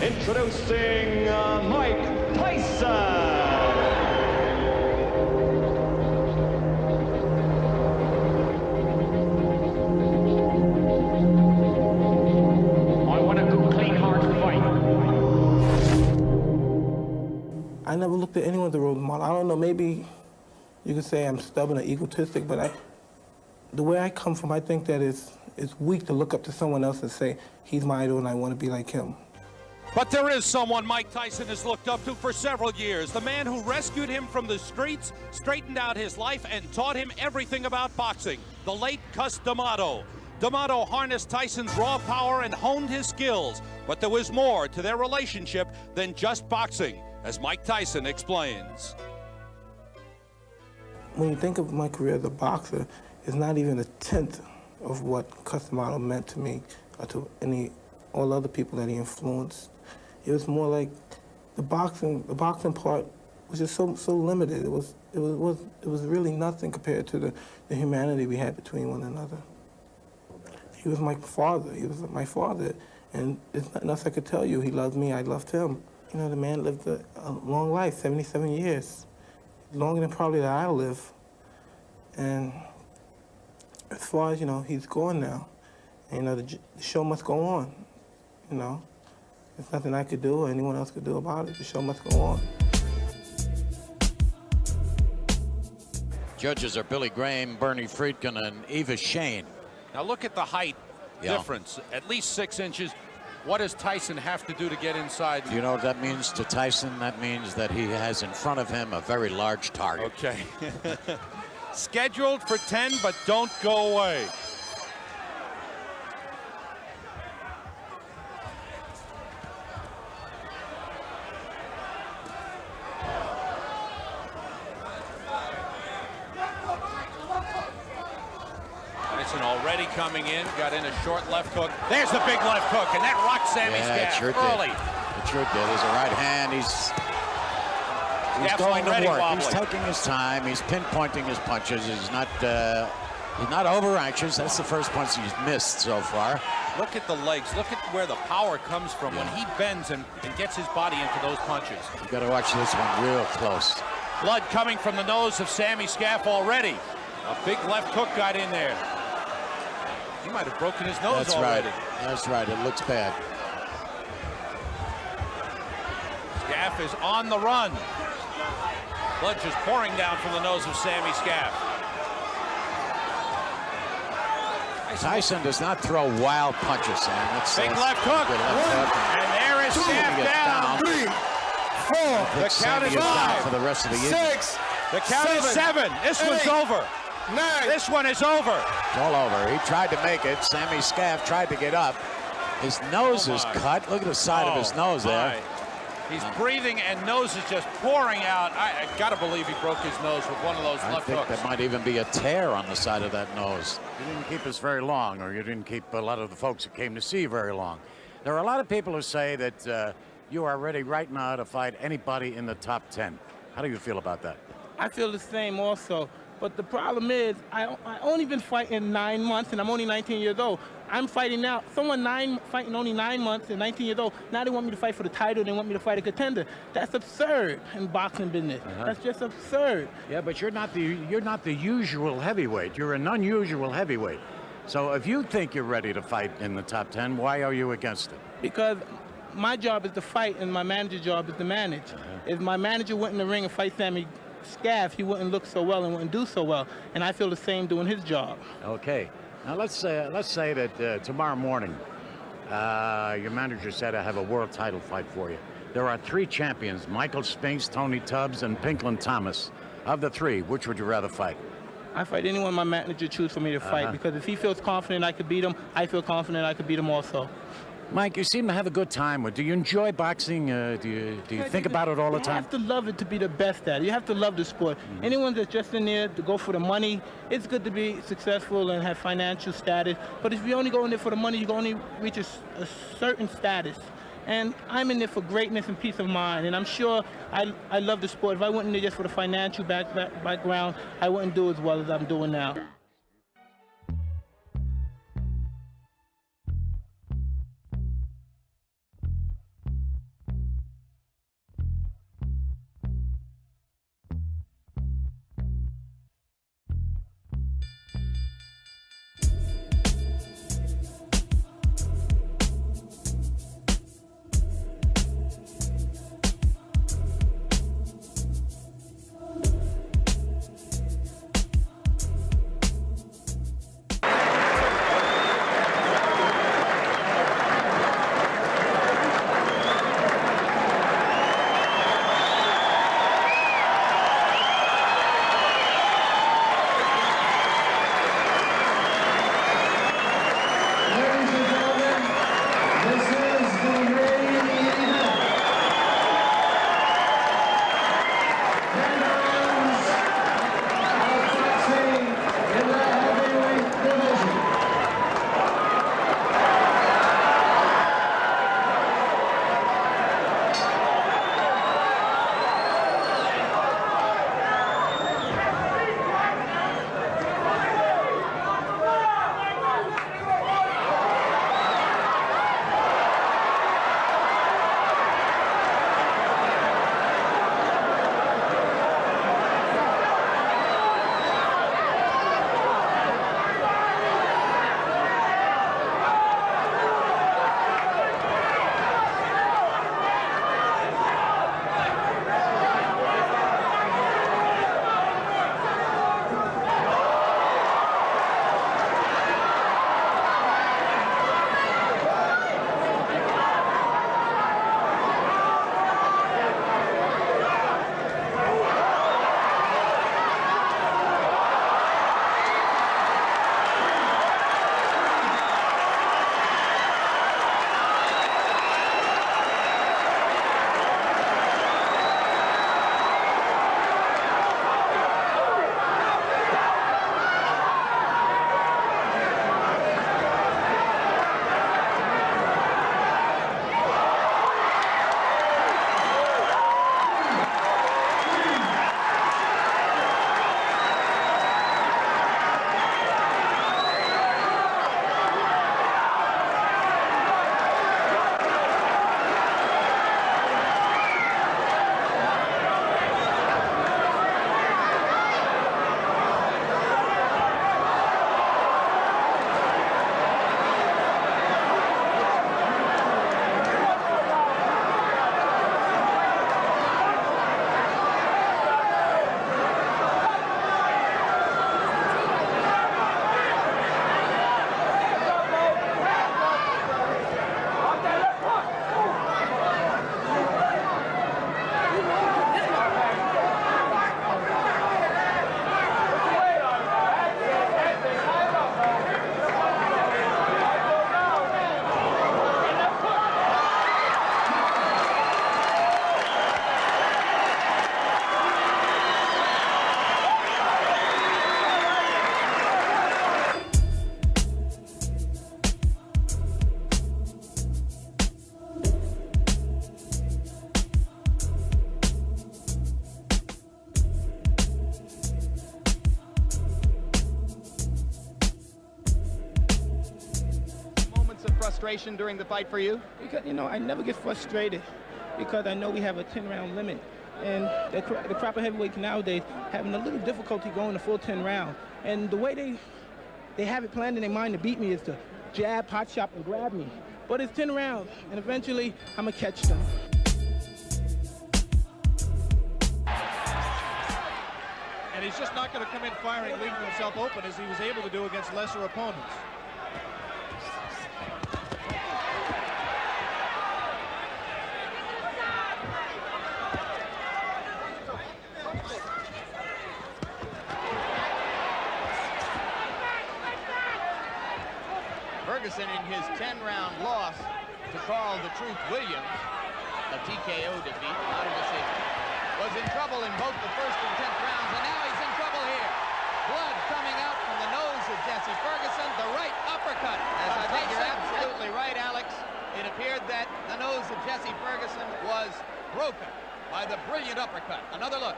Introducing Mike Tyson. I never looked at anyone as a role model. I don't know, maybe you could say I'm stubborn or egotistic, but the way I come from, I think that it's weak to look up to someone else and say, he's my idol and I want to be like him. But there is someone Mike Tyson has looked up to for several years. The man who rescued him from the streets, straightened out his life, and taught him everything about boxing. The late Cus D'Amato. D'Amato harnessed Tyson's raw power and honed his skills. But there was more to their relationship than just boxing, as Mike Tyson explains. When you think of my career as a boxer, it's not even a tenth of what Cus D'Amato meant to me or to all other people that he influenced. It was more like the boxing part was just so limited. It was really nothing compared to the humanity we had between one another. He was my father. He was my father, and there's nothing else I could tell you. He loved me. I loved him. You know, the man lived a long life, 77 years, longer than probably that I'll live. And as far as, you know, he's gone now. And, you know, the show must go on, you know. There's nothing I could do or anyone else could do about it. The show must go on. Judges are Billy Graham, Bernie Friedkin, and Eva Shane. Now look at the height difference, at least 6 inches. What does Tyson have to do to get inside? Do you know what that means to Tyson? That means that he has in front of him a very large target. Okay. Scheduled for 10, but don't go away. Tyson already coming in, got in a short left hook. There's the big left hook, and that rocked Sammy's gas early. It sure did. There's a right hand. He's going to work. Wobbly. He's taking his time. He's pinpointing his punches. He's not over anxious. That's the first punch he's missed so far. Look at the legs. Look at where the power comes from when he bends and gets his body into those punches. You got to watch this one real close. Blood coming from the nose of Sammy Scaff already. A big left hook got in there. He might have broken his nose already. That's right. It looks bad. Scaff is on the run. Blood just pouring down from the nose of Sammy Scaff. Tyson does not throw wild punches, Sam. That's big left hook. And there is Scaff down. 3, 4. The count is 5. For the rest of the 6. The count is 7. This one's over. 9. This one is over. It's all over. He tried to make it. Sammy Scaff tried to get up. His nose is cut. Look at the side of his nose there. He's breathing and nose is just pouring out. I gotta believe he broke his nose with one of those left hooks. I think there might even be a tear on the side of that nose. You didn't keep us very long, or you didn't keep a lot of the folks that came to see you very long. There are a lot of people who say that you are ready right now to fight anybody in the top 10. How do you feel about that? I feel the same also. But the problem is, I only been fighting 9 months, and I'm only 19 years old. I'm fighting now. Someone fighting only 9 months and 19 years old. Now they want me to fight for the title. They want me to fight a contender. That's absurd in boxing business. That's just absurd. Yeah, but you're not the usual heavyweight. You're an unusual heavyweight. So if you think you're ready to fight in the top 10, why are you against it? Because my job is to fight, and my manager's job is to manage. If my manager went in the ring and fight Sammy Scaff, he wouldn't look so well and wouldn't do so well, and I feel the same doing his job. Okay, now let's say that tomorrow morning, your manager said I have a world title fight for you. There are 3 champions: Michael Spinks, Tony Tubbs, and Pinklon Thomas. Of the 3, which would you rather fight? I fight anyone my manager chooses for me to fight, because if he feels confident I could beat him, I feel confident I could beat him also. Mike, you seem to have a good time. Do you enjoy boxing? Do you think about it all the time? You have to love it to be the best at it. You have to love the sport. Anyone that's just in there to go for the money, it's good to be successful and have financial status. But if you only go in there for the money, you can only reach a certain status. And I'm in there for greatness and peace of mind. And I'm sure I love the sport. If I went in there just for the financial background, I wouldn't do as well as I'm doing now. frustration during the fight for you? Because, you know, I never get frustrated because I know we have a 10-round limit. And the crapper heavyweights nowadays having a little difficulty going the full 10 rounds. And the way they have it planned in their mind to beat me is to jab, pot shot, and grab me. But it's 10 rounds, and eventually I'm going to catch them. And he's just not going to come in firing, leaving himself open as he was able to do against lesser opponents. Ferguson in his 10-round loss to Carl the Truth Williams, a TKO defeat, not a decision, was in trouble in both the first and 10th rounds, and now he's in trouble here. Blood coming out from the nose of Jesse Ferguson, the right uppercut. As I think you're absolutely right, Alex. It appeared that the nose of Jesse Ferguson was broken by the brilliant uppercut. Another look.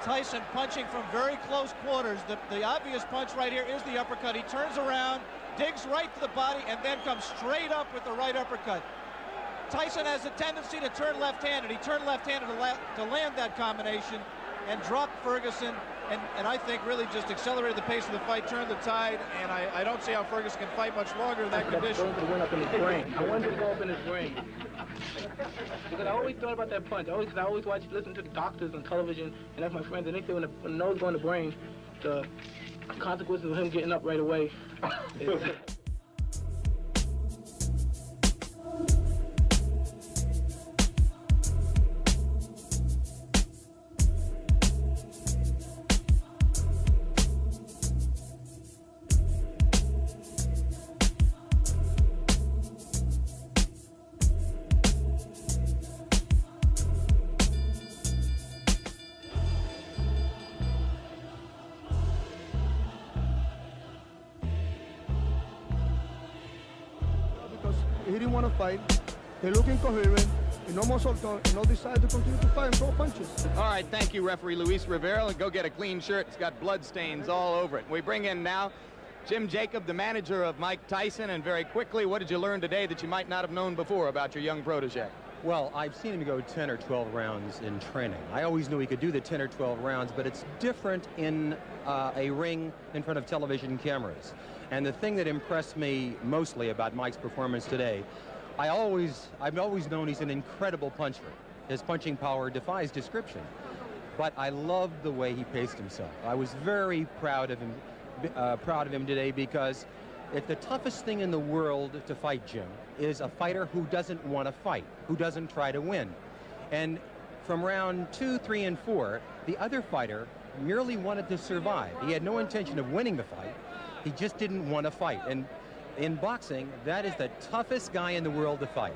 Tyson punching from very close quarters. The obvious punch right here is the uppercut. He turns around, digs right to the body, and then comes straight up with the right uppercut. Tyson has a tendency to turn left-handed. He turned left-handed to land that combination and dropped Ferguson, and I think really just accelerated the pace of the fight, turned the tide, and I don't see how Ferguson can fight much longer in that condition. Went up in his brain. I wanted to go up in his brain. Because I always thought about that punch. I always listen to the doctors on television, and that's my friends, and they say when the nose goes in the brain, the consequences of him getting up right away is... He didn't want to fight. They look incoherent. He no more soltó, and no decided to continue to fight and throw punches. All right, thank you, referee Luis Rivera. And go get a clean shirt. It's got blood stains all over it. We bring in now Jim Jacob, the manager of Mike Tyson. And very quickly, what did you learn today that you might not have known before about your young protege? Well, I've seen him go 10 or 12 rounds in training. I always knew he could do the 10 or 12 rounds, but it's different in a ring in front of television cameras. And the thing that impressed me mostly about Mike's performance today, I've always known he's an incredible puncher. His punching power defies description. But I loved the way he paced himself. I was very proud of him today, because if the toughest thing in the world to fight, Jim, is a fighter who doesn't want to fight, who doesn't try to win. And from round 2, 3, and 4, the other fighter merely wanted to survive. He had no intention of winning the fight. He just didn't want to fight. And in boxing, that is the toughest guy in the world to fight.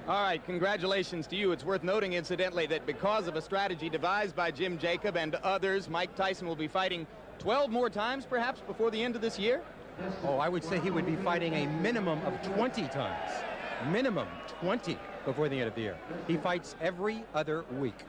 All right, congratulations to you. It's worth noting, incidentally, that because of a strategy devised by Jim Jacob and others, Mike Tyson will be fighting 12 more times, perhaps, before the end of this year? Oh, I would say he would be fighting a minimum of 20 times. Minimum 20 before the end of the year. He fights every other week.